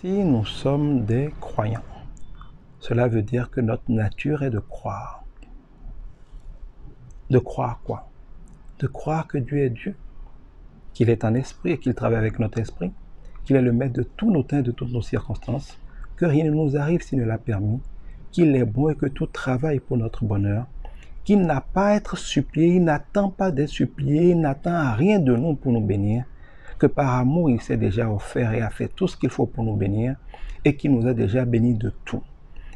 Si nous sommes des croyants, cela veut dire que notre nature est de croire. De croire quoi? De croire que Dieu est Dieu, qu'il est un esprit et qu'il travaille avec notre esprit, qu'il est le maître de tous nos temps et de toutes nos circonstances, que rien ne nous arrive s'il ne l'a permis, qu'il est bon et que tout travaille pour notre bonheur, qu'il n'a pas à être supplié, il n'attend pas d'être supplié, il n'attend rien de nous pour nous bénir, que par amour il s'est déjà offert et a fait tout ce qu'il faut pour nous bénir et qu'il nous a déjà bénis de tout.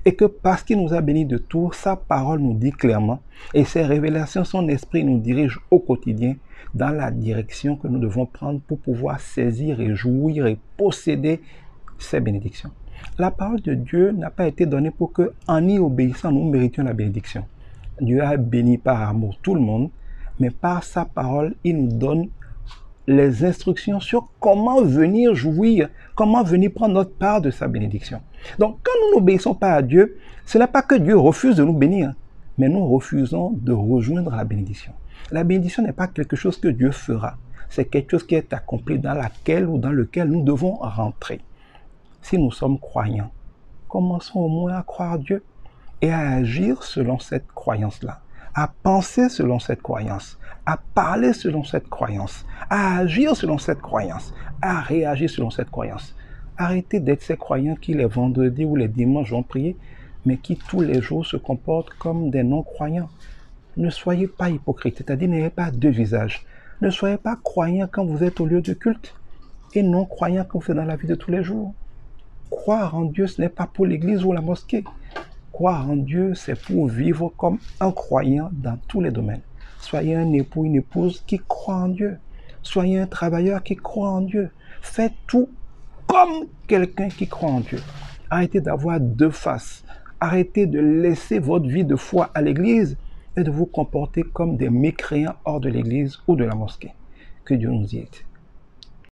Et que parce qu'il nous a bénis de tout, sa parole nous dit clairement et ses révélations, son esprit nous dirige au quotidien dans la direction que nous devons prendre pour pouvoir saisir et jouir et posséder ces bénédictions. La parole de Dieu n'a pas été donnée pour que, en y obéissant, nous méritions la bénédiction. Dieu a béni par amour tout le monde, mais par sa parole, il nous donne les instructions sur comment venir jouir, comment venir prendre notre part de sa bénédiction. Donc, quand nous n'obéissons pas à Dieu, ce n'est pas que Dieu refuse de nous bénir, mais nous refusons de rejoindre la bénédiction. La bénédiction n'est pas quelque chose que Dieu fera, c'est quelque chose qui est accompli dans laquelle ou dans lequel nous devons rentrer. Si nous sommes croyants, commençons au moins à croire Dieu et à agir selon cette croyance-là, à penser selon cette croyance, à parler selon cette croyance, à agir selon cette croyance, à réagir selon cette croyance. Arrêtez d'être ces croyants qui les vendredis ou les dimanches vont prier, mais qui tous les jours se comportent comme des non-croyants. Ne soyez pas hypocrites, c'est-à-dire n'ayez pas deux visages. Ne soyez pas croyants quand vous êtes au lieu de culte et non-croyants quand vous êtes dans la vie de tous les jours. Croire en Dieu, ce n'est pas pour l'église ou la mosquée. Croire en Dieu, c'est pour vivre comme un croyant dans tous les domaines. Soyez un époux, une épouse qui croit en Dieu. Soyez un travailleur qui croit en Dieu. Faites tout comme quelqu'un qui croit en Dieu. Arrêtez d'avoir deux faces. Arrêtez de laisser votre vie de foi à l'église et de vous comporter comme des mécréants hors de l'église ou de la mosquée. Que Dieu nous y aide.